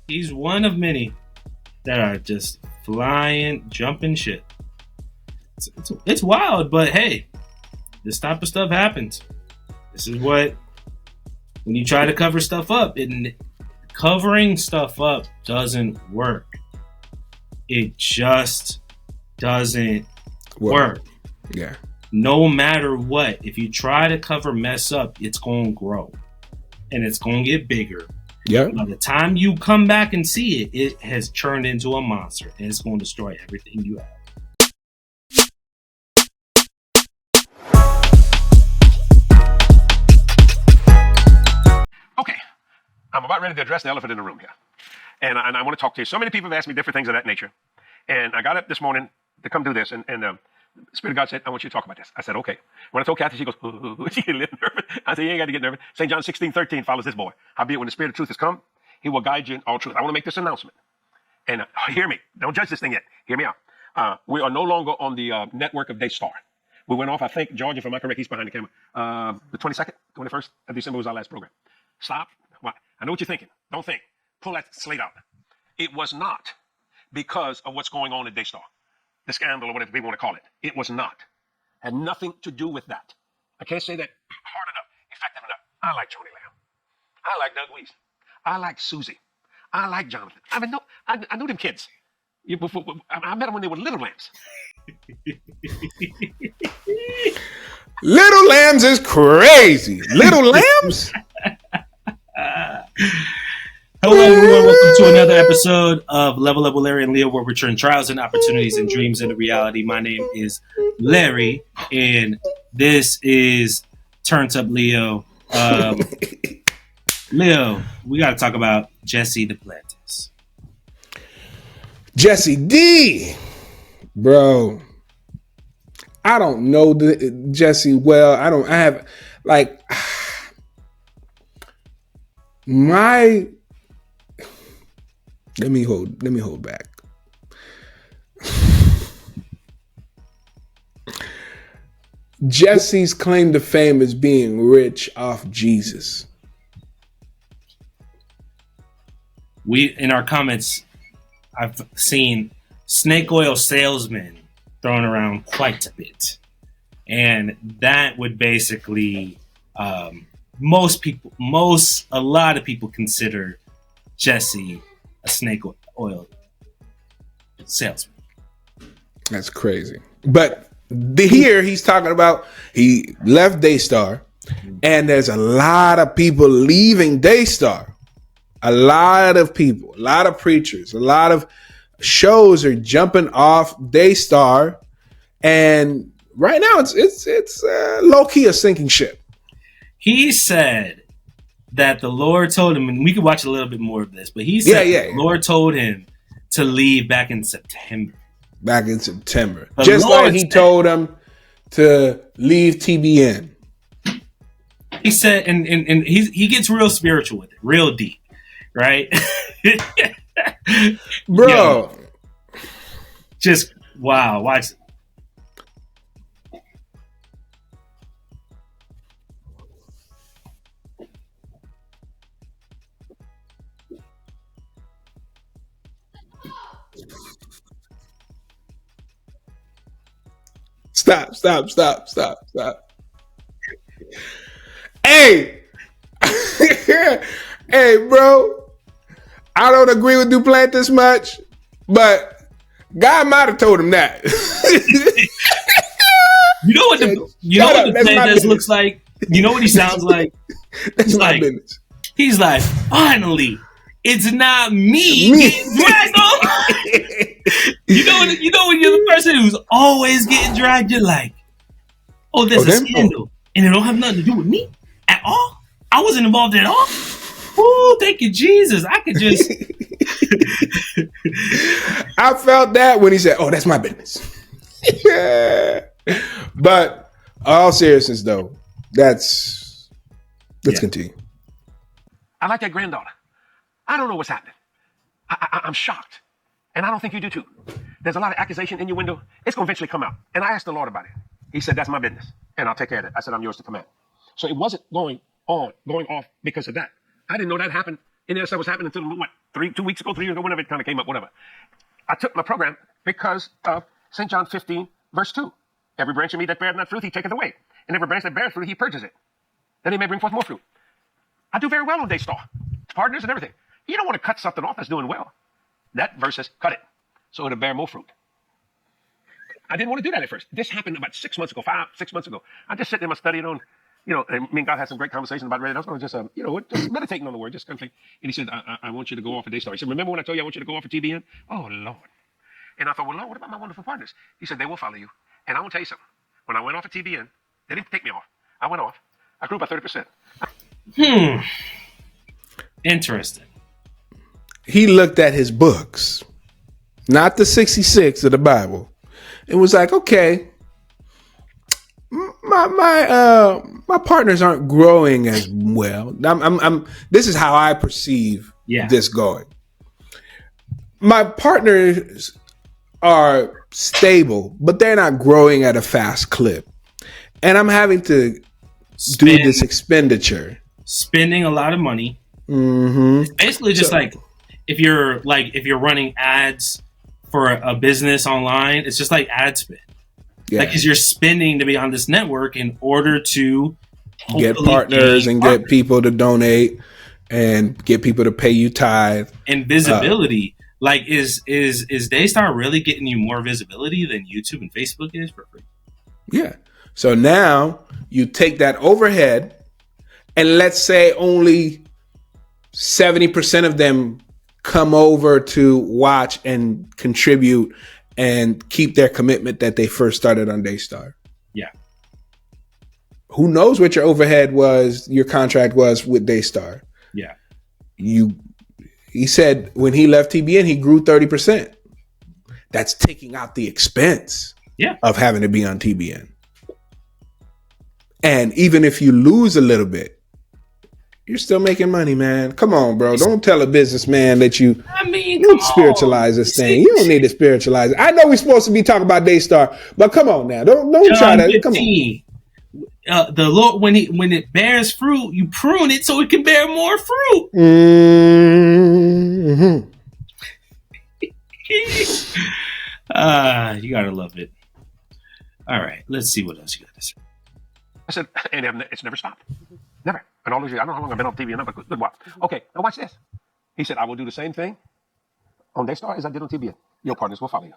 He's one of many that are just flying, jumping shit. It's wild, but hey, this type of stuff happens. This is what, when you try to cover stuff up, covering stuff up doesn't work. It just doesn't work. Yeah. No matter what, if you try to cover mess up, it's going to grow. And it's going to get bigger. Yeah. By the time you come back and see it, it has turned into a monster. And it's going to destroy everything you have. Okay, I'm about ready to address the elephant in the room here. And I want to talk to you. So many people have asked me different things of that nature. And I got up this morning to come do this. And the Spirit of God said, I want you to talk about this. I said, okay. When I told Kathy, she goes, ooh, she get a little nervous. I said, you ain't got to get nervous. St. John 16:13 follows this boy. Howbeit, when the Spirit of truth has come, he will guide you in all truth. I want to make this announcement. And hear me. Don't judge this thing yet. Hear me out. We are no longer on the network of Daystar. We went off, I think, George, if I'm not correct, he's behind the camera. The 22nd, 21st of December was our last program. Stop. Why? I know what you're thinking. Don't think. Pull that slate out. It was not because of what's going on at Daystar. The scandal or whatever people want to call it. It was not. Had nothing to do with that. I can't say that hard enough, effective enough. I like Tony Lamb. I like Doug Weese. I like Susie. I like Jonathan. I knew them kids. I met them when they were little lambs. Little Lambs is crazy. Little Lambs? Hello, everyone. Welcome to another episode of Level Up with Larry and Leo, where we turn trials and opportunities and dreams into reality. My name is Larry, and this is Turns Up Leo. Leo, we got to talk about Jesse Duplantis. Jesse D. Bro, I don't know Jesse well. I have, like, let me hold back. Jesse's claim to fame is being rich off Jesus. In our comments, I've seen snake oil salesman thrown around quite a bit. And that would basically, a lot of people consider Jesse a snake oil salesman. That's crazy. But here he's talking about he left Daystar, and there's a lot of people leaving Daystar. A lot of people, a lot of preachers, a lot of shows are jumping off Daystar, and right now it's low key a sinking ship. He said that the Lord told him, and we could watch a little bit more of this, but he said the Lord told him to leave back in September. Just like he told him to leave TBN. He said, and he gets real spiritual with it, real deep. Right? Bro. Yo, just wow, watch it. Stop. Hey. Hey, bro. I don't agree with Duplantis much, but God might have told him that. You know what Duplantis looks like? You know what he sounds like? That's my business. He's like, finally, it's not me getting dragged on. You know when you're the person who's always getting dragged, you're like, oh, there's a scandal, and it don't have nothing to do with me at all. I wasn't involved at all. Oh, thank you, Jesus. I could just. I felt that when he said, oh, that's my business. But all seriousness, though, let's continue. I like that granddaughter. I don't know what's happening. I'm shocked. And I don't think you do too. There's a lot of accusation in your window. It's going to eventually come out. And I asked the Lord about it. He said, that's my business. And I'll take care of it. I said, I'm yours to command. So it wasn't going off because of that. I didn't know that happened. And that stuff was happening until, 2 weeks ago, 3 years ago, whenever it kind of came up, whatever. I took my program because of St. John 15, verse 2. Every branch in me that beareth not fruit, he taketh away. And every branch that beareth fruit, he purges it, that he may bring forth more fruit. I do very well on Daystar. Partners and everything. You don't want to cut something off that's doing well. That verse says, cut it, so it'll bear more fruit. I didn't want to do that at first. This happened about 6 months ago, 6 months ago. I just sitting in my study on, and me and God had some great conversation about it. I was going to just, meditating on the word, just kind of like, and he said, I want you to go off of Daystar. He said, remember when I told you I want you to go off of TBN? Oh, Lord. And I thought, well, Lord, what about my wonderful partners? He said, they will follow you. And I want to tell you something. When I went off of TBN, they didn't take me off. I went off. I grew by 30%. Interesting. He looked at his books, not the 66 of the Bible, and was like, okay, my partners aren't growing as well. This is how I perceive this going. My partners are stable, but they're not growing at a fast clip. And I'm having to do this expenditure. Spending a lot of money. Mm-hmm. It's basically just like if you're running ads for a business online, it's just like ad spend. Yeah. Like, because you're spending to be on this network in order to get partners and get people to donate and get people to pay you tithe and visibility. Like, is Daystar really getting you more visibility than YouTube and Facebook is for free? Yeah. So now you take that overhead, and let's say only 70% of them come over to watch and contribute and keep their commitment that they first started on Daystar. Yeah. Who knows what your overhead was, your contract was with Daystar? Yeah. He said when he left TBN, he grew 30%. That's taking out the expense of having to be on TBN. And even if you lose a little bit, you're still making money, man. Come on, bro. Don't tell a businessman that you spiritualize this thing. You don't need to spiritualize it. I know we're supposed to be talking about Daystar, but come on now. Don't try that. 15. Come on. The Lord, when it bears fruit, you prune it so it can bear more fruit. Mm-hmm. You gotta love it. All right, let's see what else you got to say. I said, and it's never stopped. Never. And all those years, I don't know how long I've been on TV, but good while. Okay, now watch this. He said, I will do the same thing on Daystar as I did on TBN. Your partners will follow you.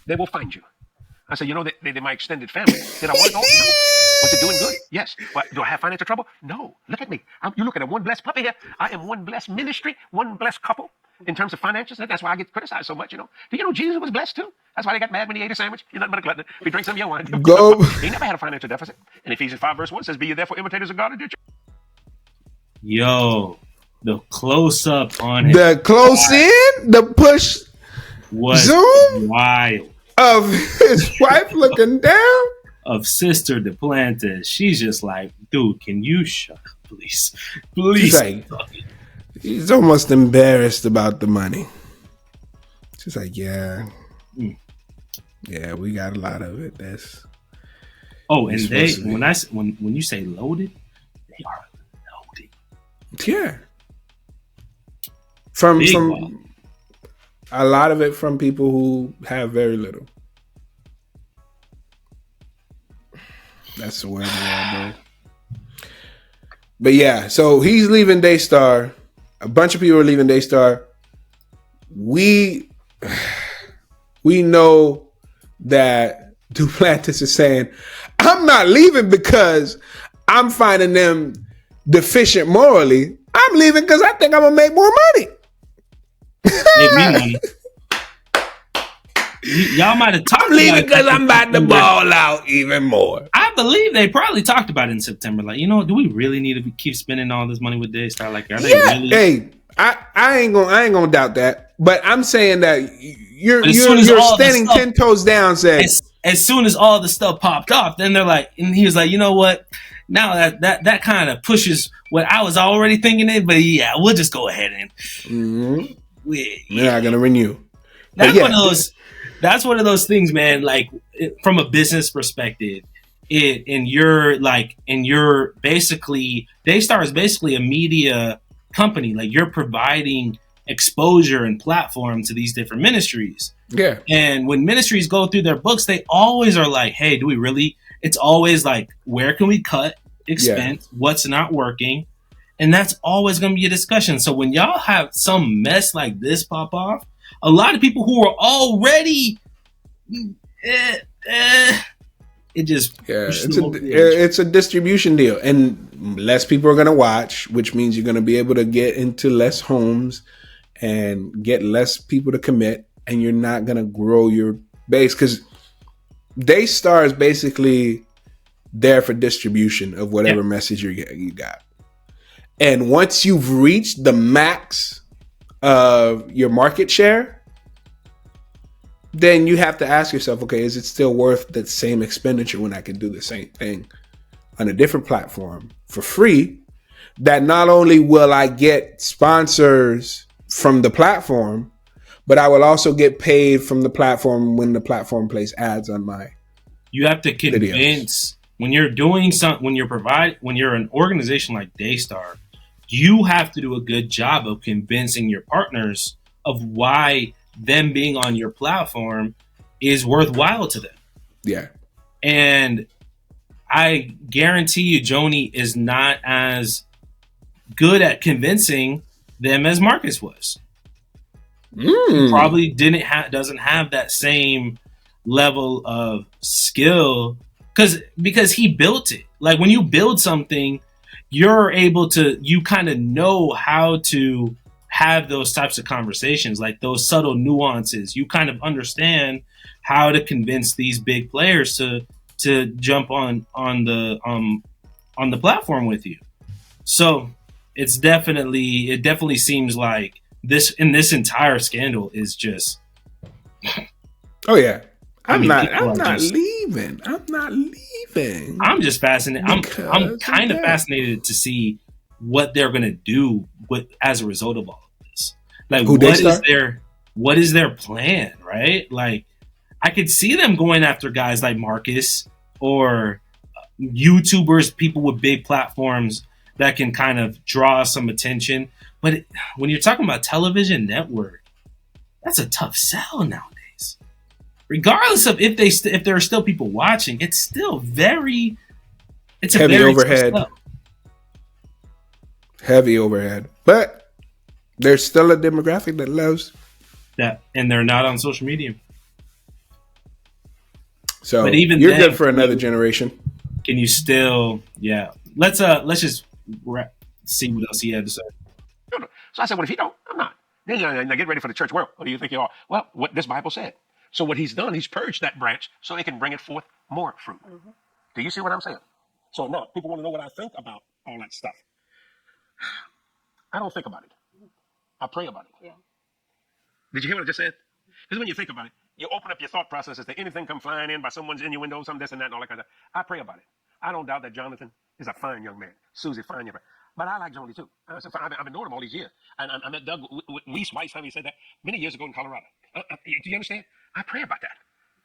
They will find you. I said, they're my extended family. Did I want to go? No. Was it doing good? Yes. What, do I have financial trouble? No. Look at me. You're looking at one blessed puppy here. I am one blessed ministry, one blessed couple in terms of finances. That's why I get criticized so much, Do you know Jesus was blessed too? That's why they got mad when he ate a sandwich. He's nothing but a glutton. If he drinks some of your wine. He never had a financial deficit. And Ephesians 5 verse 1 says, be ye therefore imitators of God and do Yo, the close up on him. The close in, the push was zoom wild of his wife looking down. Of Sister Duplantis. She's just like, dude, can you shut up, please? Please. He's almost embarrassed about the money. She's like, yeah, we got a lot of it. That's and when you say loaded, they are loaded. Yeah, from a lot of it from people who have very little. That's the way of the world, bro. But yeah, so he's leaving Daystar. A bunch of people are leaving Daystar. We know that Duplantis is saying, I'm not leaving because I'm finding them deficient morally. I'm leaving because I think I'm going to make more money. Make me money. Y'all might have talked about it. I'm leaving because I'm about to ball out even more. I believe they probably talked about it in September. Like, do we really need to keep spending all this money with Daystar? Like, are they really? Hey, I ain't gonna doubt that. But I'm saying that you're standing 10 toes down. Saying as soon as all the stuff popped off, then they're like, and he was like, you know what? Now that kind of pushes what I was already thinking it. But yeah, we'll just go ahead and we're not gonna renew. That's one of those things, man. Like, from a business perspective, basically Daystar is basically a media company. Like, you're providing exposure and platform to these different ministries. Yeah. And when ministries go through their books, they always are like, hey, do we really? It's always like, where can we cut expense? Yeah. What's not working? And that's always going to be a discussion. So when y'all have some mess like this pop off, a lot of people who are already, it just it's a distribution deal, and less people are going to watch, which means you're going to be able to get into less homes and get less people to commit, and you're not going to grow your base because Daystar is basically there for distribution of whatever message you got. And once you've reached the max of your market share, then you have to ask yourself, okay, is it still worth that same expenditure when I can do the same thing on a different platform for free? That not only will I get sponsors from the platform, but I will also get paid from the platform when the platform plays ads on my You have to convince videos. When you're doing something, when you're an organization like Daystar, you have to do a good job of convincing your partners of why them being on your platform is worthwhile to them. Yeah. And I guarantee you, Joni is not as good at convincing them as Marcus was. He probably doesn't have that same level of skill because he built it. Like when you build something, you're able to, you kind of know how to have those types of conversations, like those subtle nuances. You kind of understand how to convince these big players to jump on the platform with you. So it definitely seems like this entire scandal is just. Oh yeah. I'm not leaving. I'm just fascinated. I'm kind of fascinated to see what they're going to do as a result of all of this. Like, what is their plan, right? Like, I could see them going after guys like Marcus or YouTubers, people with big platforms that can kind of draw some attention. But when you're talking about television network, that's a tough sell nowadays. Regardless of if there are still people watching, it's still it's a heavy very overhead. Heavy overhead. But there's still a demographic that loves that, and they're not on social media. So but even you're good for another generation. Can you still? Yeah. Let's just see what else he had to say. So I said, well, if he don't, I'm not. Then get ready for the church world. What do you think you are? Well, what this Bible said. So what he's done, he's purged that branch so it can bring it forth more fruit. Mm-hmm. Do you see what I'm saying? So now people want to know what I think about all that stuff. I don't think about it. I pray about it. Yeah. Did you hear what I just said? Because when you think about it, you open up your thought processes to anything come flying in by someone's innuendo, some this and that and all that kind of stuff. I pray about it. I don't doubt that Jonathan is a fine young man. Susie, fine young man. But I like Joni too. I've been knowing him all these years. And I met Doug Weiss, how he said that many years ago in Colorado. Do you understand? I pray about that.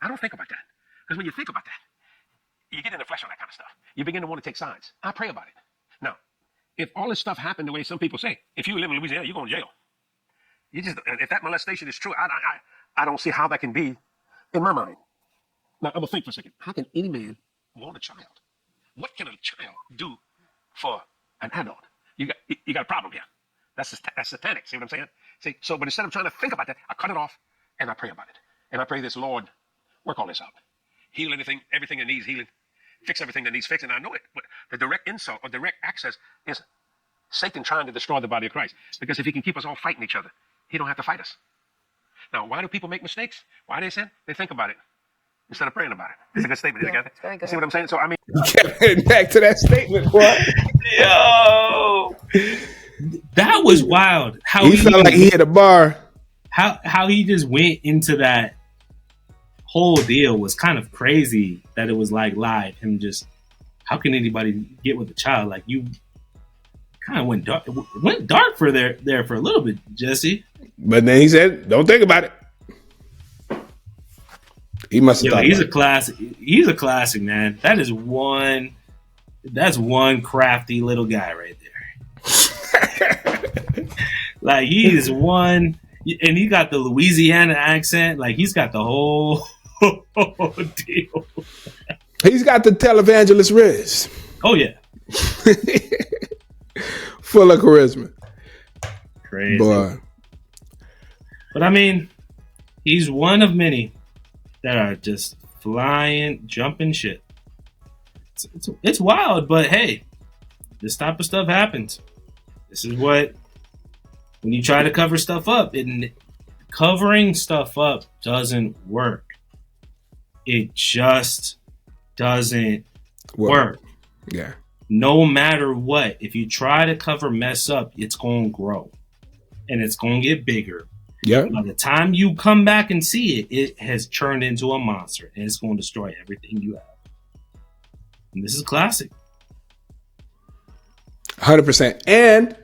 I don't think about that. Because when you think about that, you get in the flesh on that kind of stuff. You begin to want to take sides. I pray about it. Now, if all this stuff happened the way some people say, if you live in Louisiana, you're going to jail. If that molestation is true, I don't see how that can be in my mind. Now, I'm going to think for a second. How can any man want a child? What can a child do for an adult? You got a problem here. That's satanic. See what I'm saying? See, but instead of trying to think about that, I cut it off and I pray about it. And I pray this, Lord, work all this out. Heal everything that needs healing. Fix everything that needs fixing. And I know it. But the direct insult or direct access is Satan trying to destroy the body of Christ. Because if he can keep us all fighting each other, he don't have to fight us. Now, why do people make mistakes? Why they sin? They think about it instead of praying about it. It's a good statement. Yeah, you see what I'm saying? So, I mean. Back to that statement, boy. Yo. That was wild. How he felt like he hit a bar. How he just went into that whole deal was kind of crazy. That it was like live. Him just, how can anybody get with a child? Like you kind of went dark for there for a little bit, Jesse. But then he said, "Don't think about it." He must have thought he's a classic. He's a classic, man. That's one crafty little guy right there. Like he is one, and he got the Louisiana accent. Like he's got the whole deal. He's got the televangelist Riz. Oh yeah, full of charisma. crazy. Boy. But I mean, he's one of many that are just flying, jumping shit. It's wild, but hey, this type of stuff happens. This is what, when you try to cover stuff up, covering stuff up doesn't work. It just doesn't work. Yeah. No matter what, if you try to cover mess up, it's going to grow and it's going to get bigger. Yeah. By the time you come back and see it, it has turned into a monster and it's going to destroy everything you have. And this is classic. 100%. And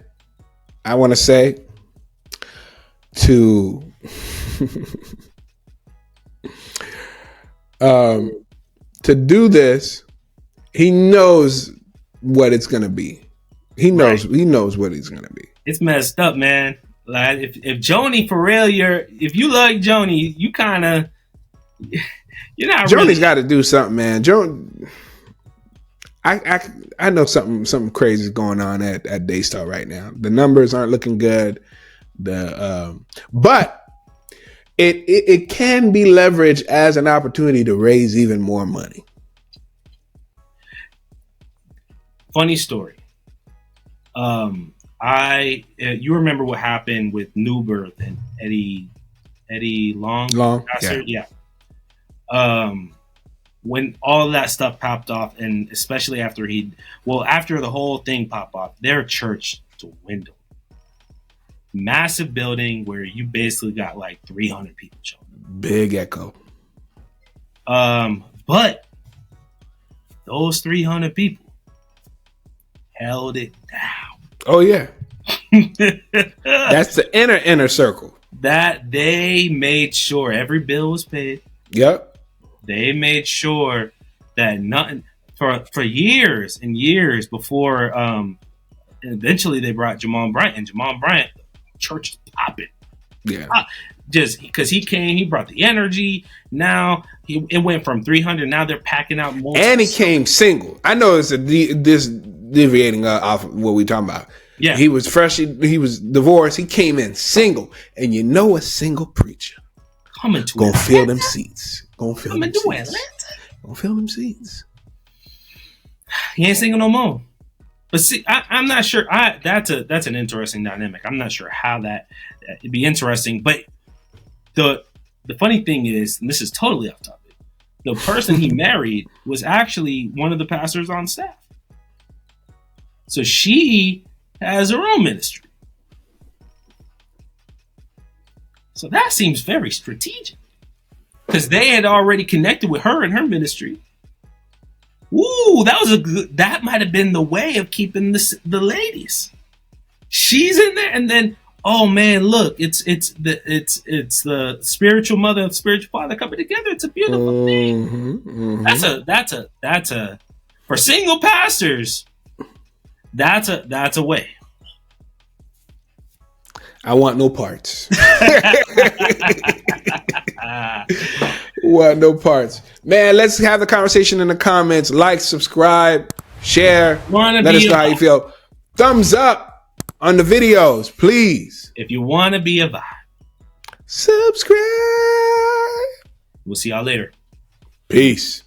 I want to say to do this, he knows what it's going to be. He knows what he's going to be. It's messed up, man. Like if Joni for real, if you like Joni, you kind of you're not. Joni's got to do something, man. I know something crazy is going on at Daystar right now. The numbers aren't looking good. But it can be leveraged as an opportunity to raise even more money. Funny story. You remember what happened with New Birth and Eddie Long? Yeah. When all of that stuff popped off, and especially after after the whole thing popped off, their church dwindled. Massive building where you basically got like 300 people showing up. Big echo. But those 300 people held it down. Oh yeah. That's the inner circle. That they made sure every bill was paid. Yep. They made sure that nothing for years and years before eventually they brought Jamal Bryant, and Jamal Bryant, church is popping. Yeah. Just because he came, he brought the energy. Now it went from 300. Now they're packing out more. And he came single. I know it's this deviating off of what we talking about. Yeah. He was fresh. He was divorced. He came in single. And you know a single preacher coming to gonna fill them seats. Gonna fill them seats. He ain't single no more. But see, I'm not sure. That's an interesting dynamic. I'm not sure how it'd be interesting. But the funny thing is, and this is totally off topic, the person he married was actually one of the pastors on staff. So she has her own ministry. So that seems very strategic, because they had already connected with her and her ministry. Ooh, that might have been the way of keeping the ladies. She's in there, and then, oh man, look, it's the spiritual mother and spiritual father coming together. It's a beautiful thing. Mm-hmm. That's a for single pastors. That's a way. I want no parts. Want no parts. Man, let's have the conversation in the comments. Like, subscribe, share. Let us know how you feel. Thumbs up on the videos, please. If you want to be a vibe. Subscribe. We'll see y'all later. Peace.